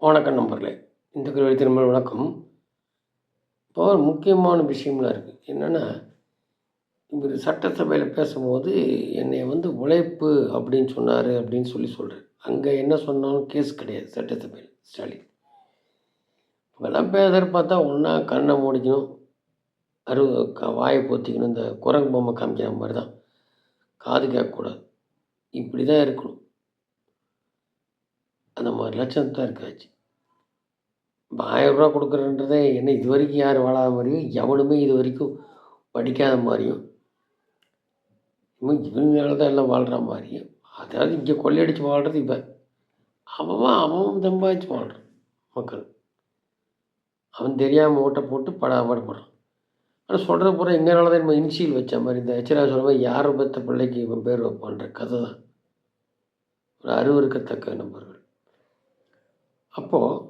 வணக்கம் நண்பர்களே. இந்த குருவை திரும்ப வணக்கம். இப்போ ஒரு முக்கியமான விஷயம்லாம் இருக்குது. என்னென்னா, இவர் சட்டசபையில் பேசும்போது என்னை உழைப்பு அப்படின்னு சொன்னார் அப்படின்னு சொல்கிறேன். அங்கே என்ன சொன்னாலும் கேஸ் கிடையாது சட்டசபையில் ஸ்டாலின். இப்போல்லாம் பேசுகிற பார்த்தா ஒன்றா கண்ணை மூடிக்கணும், அரு வாயை பொத்திக்கணும், இந்த குரங்கு பொம்மை காமிக்கிற மாதிரி தான். காது கேட்கக்கூடாது, இப்படி தான் இருக்கணும். அந்த மாதிரி லட்சணம் தான் இருக்காச்சு. இப்போ ரூ. 1000 கொடுக்குறன்றதே என்ன இது வரைக்கும் யார் வாழாத மாதிரியும், எவனுமே இது வரைக்கும் படிக்காத மாதிரியும், இவங்களால தான் எல்லாம் வாழ்கிற மாதிரியும். அதாவது இங்கே கொள்ளையடித்து வாழ்கிறது இவன். அவன் சம்பாதிச்சு வாழ்கிறான் மக்கள். அவன் தெரியாமல் ஓட்டை போட்டு பாடுபடுறான். ஆனால் சொல்கிற பூரா எங்களால் தான் நம்ம இன்சியல் வச்ச மாதிரி, இந்த எச்சரா சொல்கிற மாதிரி யாரை பெற்ற பிள்ளைக்கு இவன் பேர் வைப்பான்ற கதை தான். ஒரு அருவருக்கத்தக்க நபர்கள். அப்போது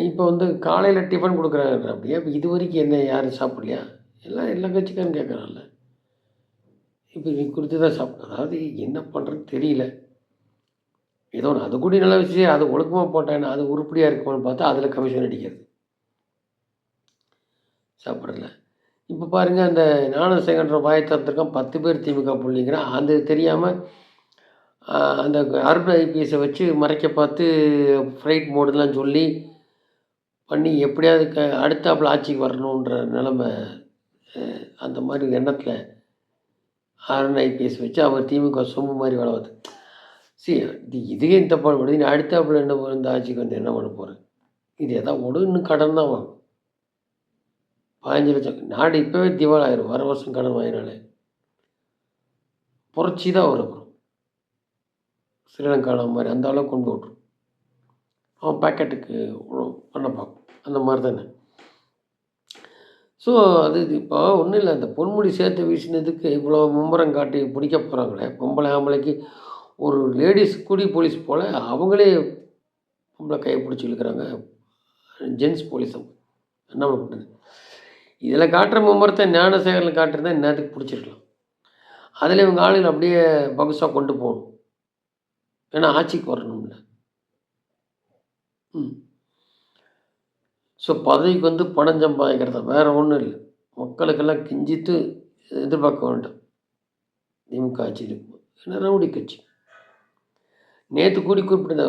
இப்போ காலையில் டிஃபன் கொடுக்குறாங்க அப்படியே. இப்போ இது வரைக்கும் என்ன யாரும் சாப்பிட்லையா? எல்லா கட்சிக்காரும் கேட்குறான்ல. இப்போ நீ கொடுத்து தான் சாப்பிடும். அதாவது என்ன பண்ணுறதுன்னு தெரியல. ஏதோ ஒன்று அது கூட நல்ல விஷயம், அது ஒழுக்கமாக போட்டேன்னா அது உருப்படியாக இருக்குமான்னு பார்த்தா அதில் கமிஷன் அடிக்கிறது சாப்பிட்றதில்ல. இப்போ பாருங்கள், அந்த ஞானசேகரன்ற வாயை திறந்துருக்கான், 10 பேர் திமுக புள்ளிங்கிறான். அது தெரியாமல் அந்த அருண் ஐபிஎஸை வச்சு மறைக்க பார்த்து ஃப்ரைட் மோடுலாம் சொல்லி பண்ணி எப்படியாவது அடுத்தாப்புல ஆட்சிக்கு வரணுன்ற நிலமை. அந்த மாதிரி எண்ணத்தில் அருண் ஐபிஎஸ் வச்சு அவர் திமுக சொம்பு மாதிரி வேலை பார்த்து இதுவே இந்த பாடுபடுது. நீ அடுத்தாப்புல என்ன இந்த ஆட்சிக்கு என்ன பண்ண போகிறேன்? இது எதாவது இன்னும் கடன் தான் வாங்கும். 15 லட்சம் நாடு இப்போவே திவால் ஆயிரும். வர வருஷம் கடன் வாங்கினாலே புரட்சி தான் வரும். அப்புறம் ஸ்ரீலங்காவில் மாதிரி அந்த அளவுக்கு கொண்டு விட்ரும். அவன் பேக்கெட்டுக்கு பண்ண பார்க்கும். அந்த மாதிரி தானே. ஸோ அது இப்போ ஒன்றும் இல்லை, அந்த பொன்முடி சேர்த்து வீசினதுக்கு இவ்வளோ மும்முரம் காட்டி பிடிக்க போகிறாங்களே. பொம்பளை ஆம்பளைக்கு ஒரு லேடிஸ் கூடி போலீஸ் போல் அவங்களே பொம்பளை கையை பிடிச்சி இழுக்கிறாங்க. ஜென்ஸ் போலீஸும் என்ன பண்ணுறது? இதில் காட்டுற மும்முரத்தை ஞானசேகரில் காட்டுறதா நேரத்துக்கு பிடிச்சிருக்கலாம். அதில் இவங்க ஆளுகள் அப்படியே பகுசாக கொண்டு போகணும். ஏன்னா ஆட்சிக்கு வரணும்ல. ஸோ பதவிக்கு பணம் சம்பாதிக்கிறதா, வேறு ஒன்றும் இல்லை. மக்களுக்கெல்லாம் கிஞ்சித்து எதிர்பார்க்க வேண்டாம். திமுக ஆட்சி இருக்கும். ஏன்னா ரவுடி கட்சி. நேற்று குறிப்பிட்ட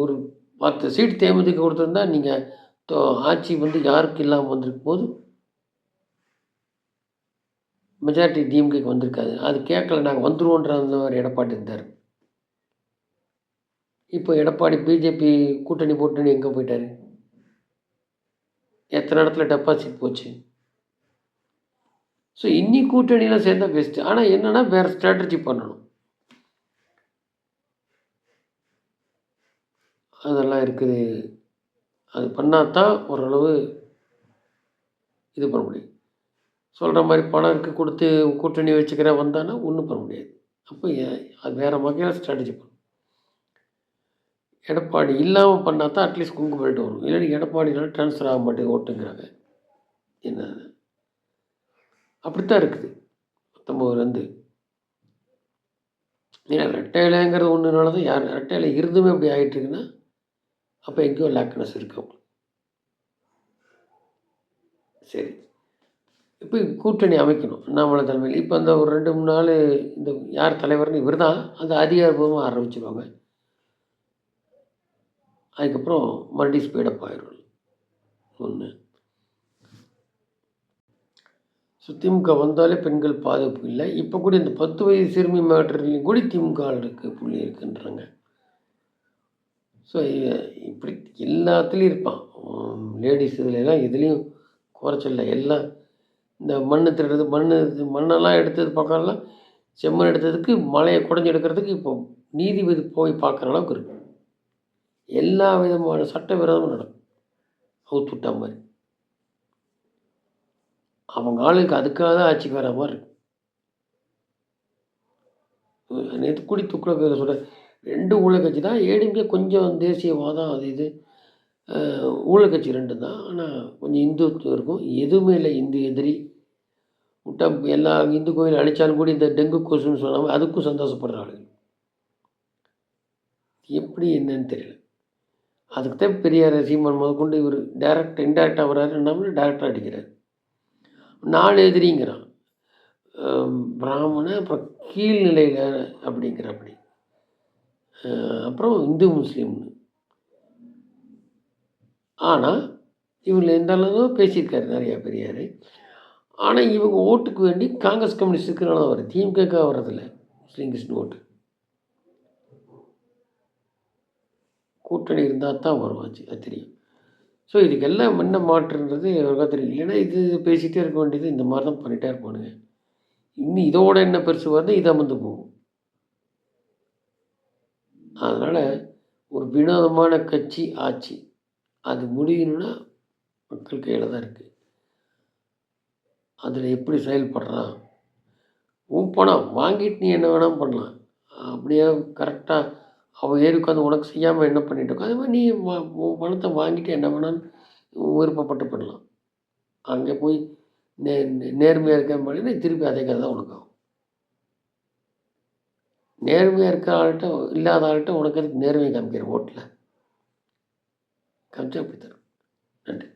ஒரு 10 சீட் தேமுதிக கொடுத்துருந்தா நீங்கள் ஆட்சி யாருக்கு இல்லாமல் வந்திருக்கும் போது மெஜாரிட்டி டிஎம்கேக்கு வந்திருக்காது. அது கேட்கல, நாங்கள் வந்துடுவோன்ற மாதிரி எடப்பாடி இருந்தார். இப்போ எடப்பாடி பிஜேபி கூட்டணி போட்டுன்னு எங்கே போயிட்டார்? எத்தனை இடத்துல டெபாசிட் போச்சு? ஸோ இன்னி கூட்டணியெலாம் சேர்ந்தால் பெஸ்ட்டு. ஆனால் என்னென்னா வேறு ஸ்ட்ராட்டஜி பண்ணணும். அதெல்லாம் இருக்குது. அது பண்ணால் தான் ஓரளவு இது பண்ண முடியும். சொல்கிற மாதிரி பணம் இருக்குது கொடுத்து கூட்டணி வச்சுக்கிற வந்தானா ஒன்றும் பண்ண முடியாது. அப்போ அது வேறு வகையில் ஸ்ட்ராட்டஜி பண்ணணும். எடப்பாடி இல்லாமல் பண்ணால் தான் அட்லீஸ்ட் குங்கு பெல்ட் வரும். இல்லைன்னா எடப்பாடினால ட்ரான்ஸ்ஃபர் ஆக மாட்டேங்குது ஓட்டுங்கிறாங்க. என்ன அப்படித்தான் இருக்குது 19 ஏன்னா ரெட்டையிலைங்கிறது ஒன்றுனால தான் யார் ரெட்டையில இருந்துமே அப்படி ஆகிட்டுருக்குன்னா அப்போ எங்கேயோ லேக்னஸ் இருக்கு. சரி, இப்போ கூட்டணி அமைக்கணும் அண்ணாமலை தலைமையில். இப்போ அந்த ஒரு 2-3 நாள் இந்த யார் தலைவர்னு இவர் தான் அந்த அதிகாரப்பூர்வமாக ஆரம்பிச்சிருவாங்க. அதுக்கப்புறம் மறுபடியும் ஸ்பீடப் ஆயிடும். ஒன்று திமுக வந்தாலே பெண்கள் பாதுகாப்பு இல்லை. இப்போ கூட இந்த 10 வயது சிறுமி மேட்டர்லையும் கூட திமுக இருக்குது, புள்ளி இருக்குன்றாங்க. ஸோ இப்படி எல்லாத்துலேயும் இருப்பான் லேடிஸ். இதுலாம் எதுலேயும் குறைச்சல. எல்லாம் இந்த மண் திருடுறது, மண்ணெல்லாம் எடுத்தது பக்கம்லாம் செம்மண் எடுத்ததுக்கு மலையை குடஞ்சி எடுக்கிறதுக்கு இப்போ நீதிபதி போய் பார்க்குற அளவுக்கு இருக்கும். எல்லா விதமான சட்ட விரோதமும் நடக்கும். அவுத்து விட்டா மாதிரி அவங்க ஆளுக்கு அதுக்காக தான் ஆட்சிக்கு வர மாதிரி இருக்கும். நேற்று கூடி துக்குள சொல்கிற 2 ஊழல் கட்சி தான். ஏடிஎம்கே கொஞ்சம் தேசியவாதம் அது இது. ஊழல் கட்சி 2 தான். ஆனால் கொஞ்சம் இந்துத்துவம் இருக்கும். எதுவுமே இல்லை இந்து எதிரி. விட்டா எல்லா இந்து கோயில் அழித்தாலும் கூட இந்த டெங்கு கொசுன்னு சொன்னாமல் அதுக்கும் சந்தோஷப்படுற ஆளுங்க எப்படி என்னன்னு தெரியல. அதுக்கு தான் பெரியார், சீமான் முதற்கொண்டு இவர் இன்டைரக்டாக வர்றாரு, நம்மளும் டைரக்டாக அடிக்கிறார். 4 எதிரிங்கிறான். பிராமண, அப்புறம் கீழ்நிலையில அப்படிங்கிறாப்படி. அப்புறம் இந்து, முஸ்லீம்னு. ஆனால் இவங்க எந்த அளவு பேசியிருக்காரு நிறையா பெரியார். ஆனால் இவங்க ஓட்டுக்கு வேண்டி காங்கிரஸ், கம்யூனிஸ்டுக்குனால தான் வருது, திமுக வர்றதில்ல முஸ்லீம் ஓட்டு. கூட்டணி இருந்தால் தான் வருவாச்சு, அது தெரியும். ஸோ இதுக்கெல்லாம் என்ன மாற்றுன்றது அவருக்கா தெரியும். இல்லைன்னா இது பேசிகிட்டே இருக்க வேண்டியது, இந்த மாதிரி தான் பண்ணிகிட்டே இருப்பானுங்க. இன்னும் இதோட என்ன பெருசு வருது, இது அமர்ந்து போகும். அதனால் ஒரு வினோதமான கட்சி ஆட்சி அது முடியணும்னா மக்கள் கையில் தான் இருக்குது. அதில் எப்படி செயல்படுறான், உன் பணம் வாங்கிட்டு நீ என்ன வேணால் பண்ணலாம். அப்படியே கரெக்டாக அவன் ஏறி உட்காந்து உனக்கு செய்யாமல் என்ன பண்ணிட்டு இருக்கோ, அதே மாதிரி நீ உன் பணத்தை வாங்கிட்டு என்ன வேணாலும் விருப்பப்பட்டு பண்ணலாம். அங்கே போய் நேர்மையாக இருக்க பண்ணி திருப்பி அதே கதை தான் உனக்கு ஆகும். நேர்மையாக இருக்கிற ஆள்கிட்ட இல்லாத ஆள்கிட்ட உனக்கு அதுக்கு நேர்மையை காமிக்கிற ஓட்டில் காமிச்சா அப்படி தரும். நன்றி.